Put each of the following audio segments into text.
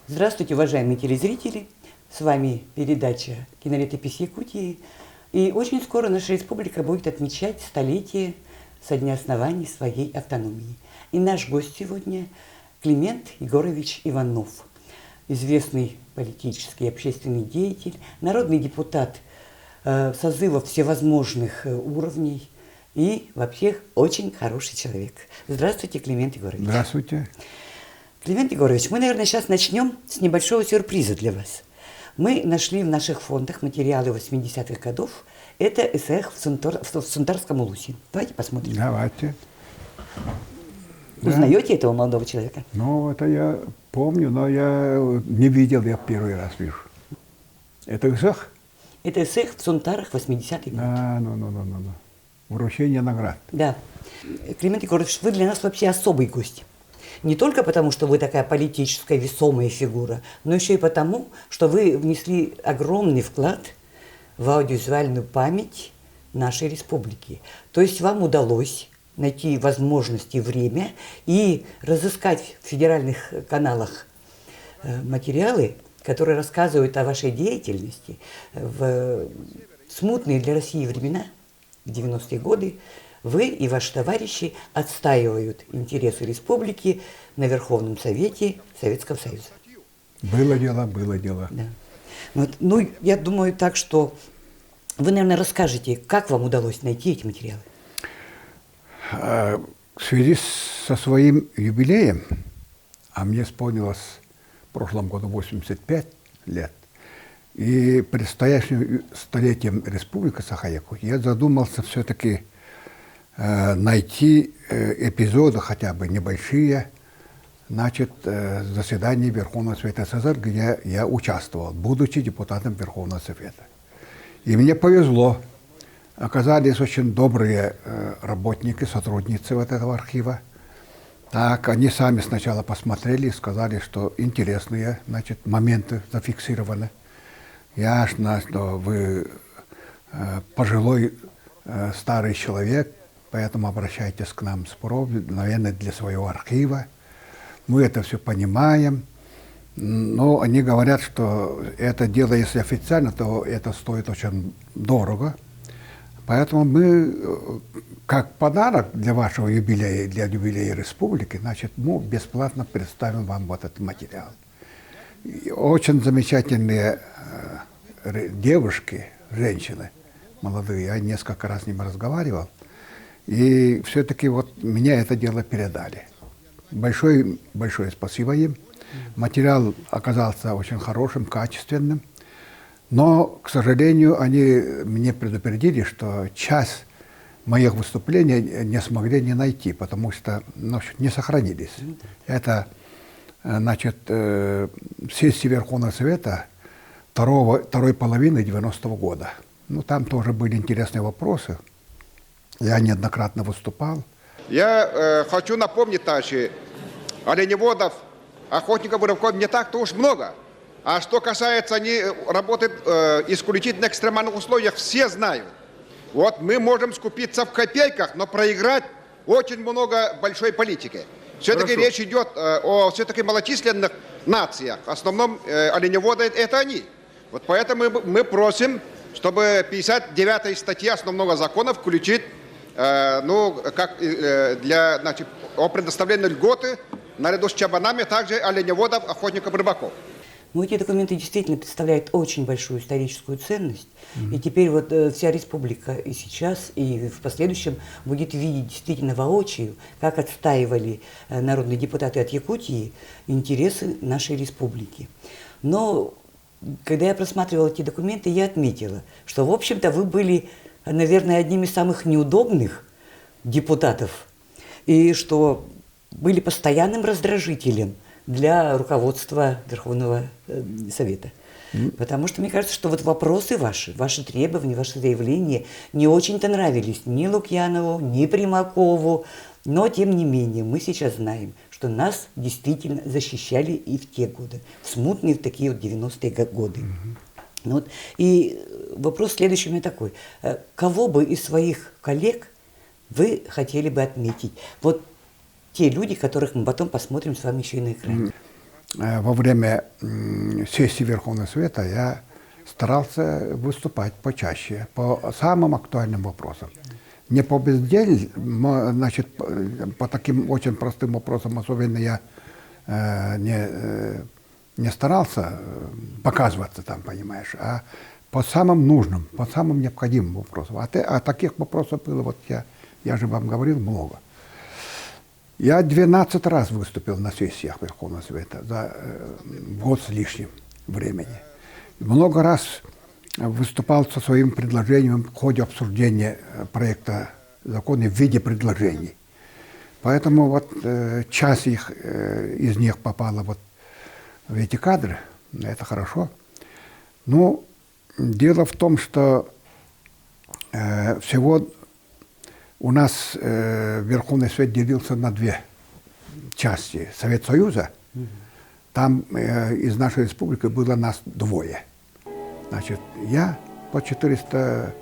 Здравствуйте, уважаемые телезрители! С вами передача «Кинолетопись Якутии». И очень скоро наша республика будет отмечать столетие со дня основания своей автономии. И наш гость сегодня Климент Егорович Иванов, известный политический и общественный деятель, народный депутат созывов всевозможных уровней и вообще очень хороший человек. Здравствуйте, Климент Егорович. Здравствуйте. Климент Егорович, мы, наверное, сейчас начнем с небольшого сюрприза для вас. Мы нашли в наших фондах материалы 80-х годов. Это СХ в Сунтарском Улусе. Давайте посмотрим. Давайте. Узнаете этого молодого человека? Ну, это я помню, но я не видел, я первый раз вижу. Это ИСЭХ? Это СХ в Сунтарах 80-х годов. Ну. Вручение наград. Да. Климент Егорович, вы для нас вообще особый гость. Не только потому, что вы такая политическая весомая фигура, но еще и потому, что вы внесли огромный вклад в аудиовизуальную память нашей республики. То есть вам удалось найти возможности и время и разыскать в федеральных каналах материалы, которые рассказывают о вашей деятельности в смутные для России времена, в 90-е годы. Вы и ваши товарищи отстаивают интересы республики на Верховном Совете Советского Союза. Было дело. Да. Вот, ну, я думаю так, что вы, наверное, расскажете, как вам удалось найти эти материалы. В связи со своим юбилеем, а мне исполнилось в прошлом году 85 лет, и предстоящим столетием Республики Саха-Якутия, я задумался все-таки найти эпизоды, хотя бы небольшие, заседаний Верховного Совета СССР, где я участвовал, будучи депутатом Верховного Совета. И мне повезло. Оказались очень добрые работники, сотрудницы этого архива. Так, они сами сначала посмотрели и сказали, что интересные, моменты зафиксированы. Ясно, что вы пожилой старый человек, поэтому обращайтесь к нам с просьбой, наверное, для своего архива. Мы это все понимаем. Но они говорят, что это дело, если официально, то это стоит очень дорого. Поэтому мы, как подарок для вашего юбилея, для юбилея республики, мы бесплатно представим вам вот этот материал. И очень замечательные девушки, женщины молодые, я несколько раз с ними разговаривал, и все-таки вот меня это дело передали. Большое спасибо им. Материал оказался очень хорошим, качественным. Но, к сожалению, они мне предупредили, что часть моих выступлений не смогли не найти, потому что не сохранились. Это, сессия Верховного Совета второй половины 90-го года. Там тоже были интересные вопросы. Я неоднократно выступал. Я хочу напомнить также, оленеводов, охотников и рыбаков не так-то уж много. А что касается, они работают исключительно в экстремальных условиях, все знают. Вот мы можем скупиться в копейках, но проиграть очень много большой политики. Все-таки речь идет о все-таки малочисленных нациях. В основном оленеводы это они. Вот поэтому мы просим, чтобы 59-я статья основного закона включить о предоставлении льготы наряду с чабанами также оленеводов, охотников, рыбаков. Эти документы действительно представляют очень большую историческую ценность. И теперь вот вся республика и сейчас, и в последующем будет видеть действительно воочию, как отстаивали народные депутаты от Якутии интересы нашей республики. Но когда я просматривала эти документы, я отметила, что, в общем-то, вы были, наверное, одним из самых неудобных депутатов, и что были постоянным раздражителем для руководства Верховного Совета. Потому что мне кажется, что вот вопросы ваши требования, ваши заявления не очень-то нравились ни Лукьянову, ни Примакову, но тем не менее мы сейчас знаем, что нас действительно защищали и в те годы, в смутные в такие вот 90-е годы. И вопрос следующий у меня такой. Кого бы из своих коллег вы хотели бы отметить? Вот те люди, которых мы потом посмотрим с вами еще и на экране. во время сессии Верховного Совета я старался выступать почаще по самым актуальным вопросам. Не по безделью, значит, по таким очень простым вопросам особенно я не старался показываться там, понимаешь, а по самым нужным, по самым необходимым вопросам. А таких вопросов было, вот я же вам говорил, много. Я 12 раз выступил на сессиях Верховного Совета за год с лишним времени. Много раз выступал со своим предложением в ходе обсуждения проекта закона в виде предложений. Поэтому вот часть из них попала вот в эти кадры, это хорошо. Но дело в том, что всего у нас Верховный Совет делился на две части. Совет Союза, там из нашей республики было нас двое. Значит, я по 402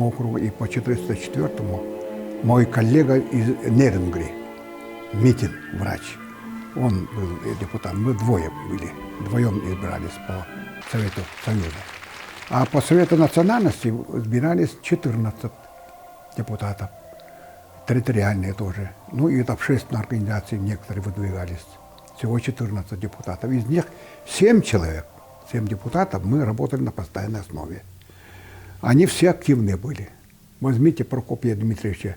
округу и по 404 мой коллега из Нерингри, Митин, врач. Он был депутат, мы двое были, вдвоем избирались по Совету Союза. А по Совету национальности избирались 14 депутатов, территориальные тоже. Ну и общественные организации некоторые выдвигались. Всего 14 депутатов. Из них 7 человек, 7 депутатов, мы работали на постоянной основе. Они все активные были. Возьмите Прокопия Дмитриевича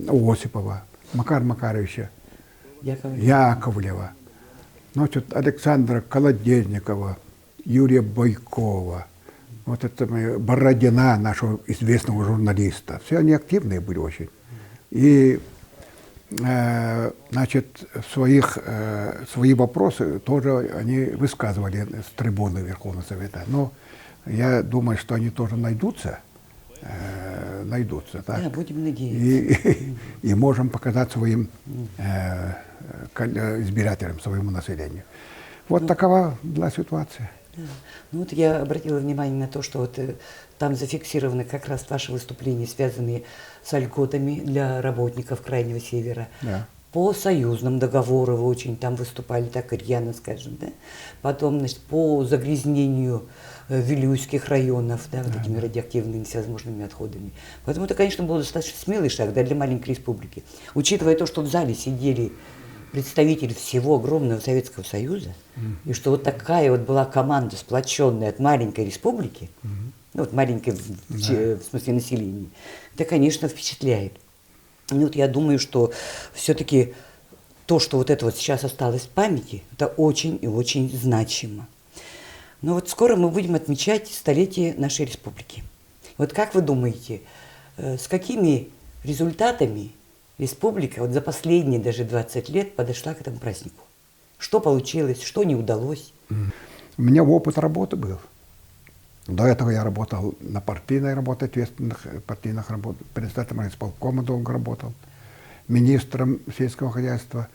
Осипова, Макара Макаровича Яковлева, значит, Александра Колодезникова, Юрия Бойкова, вот это Бородина, нашего известного журналиста. Все они активные были очень. И, значит, свои вопросы тоже они высказывали с трибуны Верховного Совета. Но я думаю, что они тоже найдутся. Так? Да, будем надеяться. И можем показать своим избирателям, своему населению. Вот такова была ситуация. Да. Ну вот я обратила внимание на то, что вот там зафиксированы как раз ваши выступления, связанные с льготами для работников Крайнего Севера. Да. По союзному договору вы очень там выступали, так рьяно, скажем, да? Потом, значит, по загрязнению Вилюйских районов, да, вот этими радиоактивными всевозможными отходами. Поэтому это, конечно, был достаточно смелый шаг, да, для маленькой республики. Учитывая то, что в зале сидели представители всего огромного Советского Союза, и что вот такая вот была команда, сплоченная от маленькой республики, ну вот маленькой в смысле населения, это, конечно, впечатляет. И вот я думаю, что все-таки то, что вот это вот сейчас осталось в памяти, это очень и очень значимо. Но вот скоро мы будем отмечать столетие нашей республики. Вот как вы думаете, с какими результатами республика вот за последние даже 20 лет подошла к этому празднику? Что получилось, что не удалось? У меня опыт работы был. До этого я работал на партийной работе, ответственных партийных работ, председателем исполкома долго работал, министром сельского хозяйства,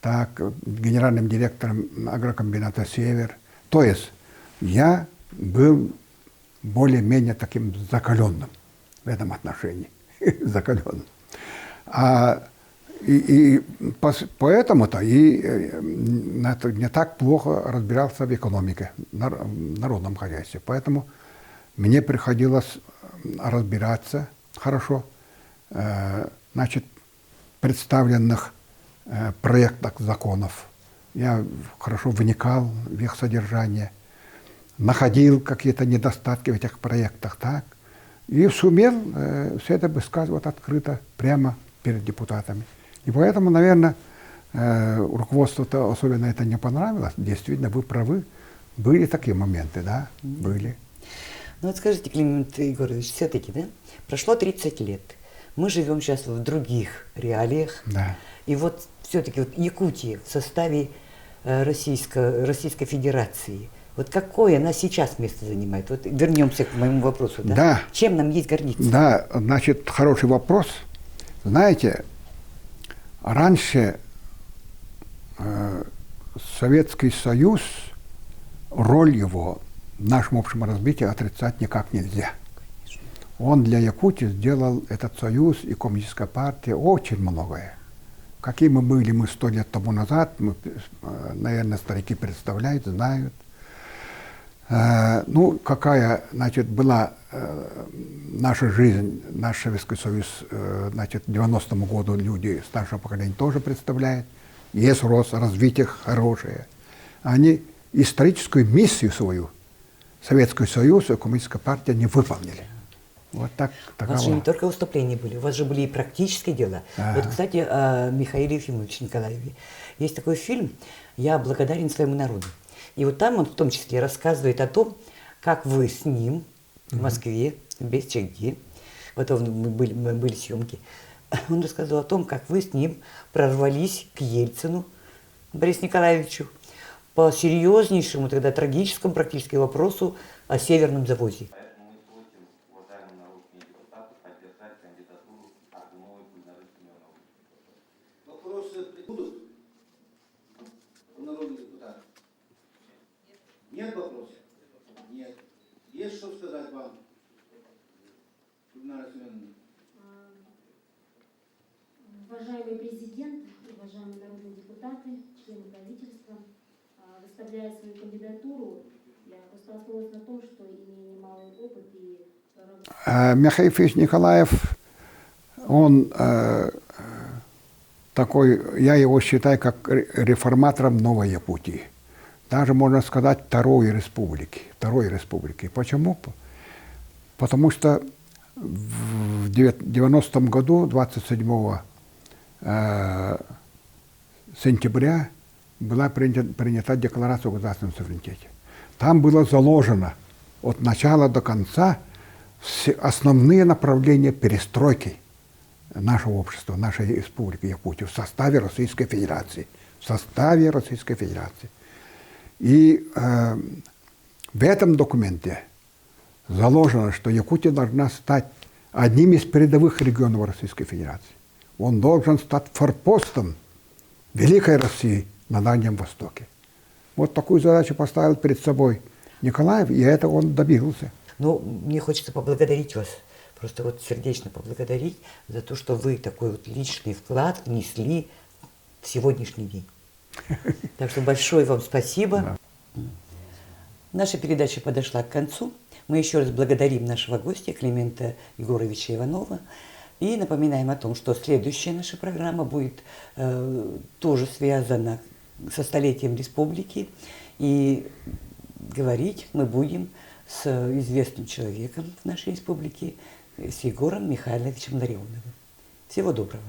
так, генеральным директором агрокомбината «Север». То есть я был более-менее таким закаленным в этом отношении. Закаленным. И поэтому-то и не так плохо разбирался в экономике, в народном хозяйстве. Поэтому мне приходилось разбираться хорошо, значит, представленных проектах законов. Я хорошо вникал в их содержание, находил какие-то недостатки в этих проектах, так, и сумел все это высказывать открыто, прямо перед депутатами. И поэтому, наверное, руководству-то особенно это не понравилось. Действительно, вы правы. Были такие моменты, да, были. Ну вот скажите, Климент Егорович, все-таки, да, прошло 30 лет. Мы живем сейчас в других реалиях. Да. И вот все-таки вот Якутия в составе Российской Федерации, вот какое она сейчас место занимает? Вот вернемся к моему вопросу, да? Да. Чем нам есть гордиться? Да, значит, хороший вопрос. Знаете, раньше Советский Союз, роль его в нашем общем развитии отрицать никак нельзя. Он для Якутии сделал, этот союз и коммунистическая партия, очень многое. какие мы были 100 лет тому назад, наверное, старики представляют, знают. Ну, какая, значит, была наша жизнь, наш Советский Союз, значит, к 90-му году люди старшего поколения тоже представляют. Есть рост, развитие хорошее. Они историческую миссию свою Советский Союз и Коммунистическая партия не выполнили. Вот так. У вас же не только выступления были, у вас же были и практические дела. Вот, кстати, о Михаиле Ефимовиче Николаеве. Есть такой фильм «Я благодарен своему народу». И вот там он в том числе рассказывает о том, как вы с ним в Москве, без Чегги, вот были съемки, он рассказывал о том, как вы с ним прорвались к Ельцину, Борису Николаевичу, по серьезнейшему, тогда трагическому практически вопросу о Северном завозе. Поэтому мы просим, уважаемые народные депутаты, поддержать кандидатуру Аргуновой Гульнары Семеновны. Вопросы будут у народных депутатов? Нет вопросов? Нет. Есть что сказать вам, Гульнара Семеновна? Уважаемый президент, уважаемые народные депутаты, члены правительства, выставляя свою кандидатуру, я просто основываюсь на том, что имея немалый опыт и Михаил Ефимович Николаев, он такой, я его считаю как реформатором новой Якутии. Даже, можно сказать, Второй республики. Почему? Потому что в 90-м году, 27 сентября, была принята Декларация о государственном суверенитете. Там было заложено от начала до конца все основные направления перестройки нашего общества, нашей республики Якутия в составе Российской Федерации. И в этом документе заложено, что Якутия должна стать одним из передовых регионов Российской Федерации. Он должен стать форпостом Великой России на Дальнем Востоке. Вот такую задачу поставил перед собой Николаев, и этого он добился. Ну, мне хочется поблагодарить вас, просто вот сердечно поблагодарить за то, что вы такой вот личный вклад внесли в сегодняшний день. Так что большое вам спасибо. Да. Наша передача подошла к концу. Мы еще раз благодарим нашего гостя Климента Егоровича Иванова и напоминаем о том, что следующая наша программа будет тоже связана со столетием республики. И говорить мы будем с известным человеком в нашей республике, с Егором Михайловичем Ларионовым. Всего доброго.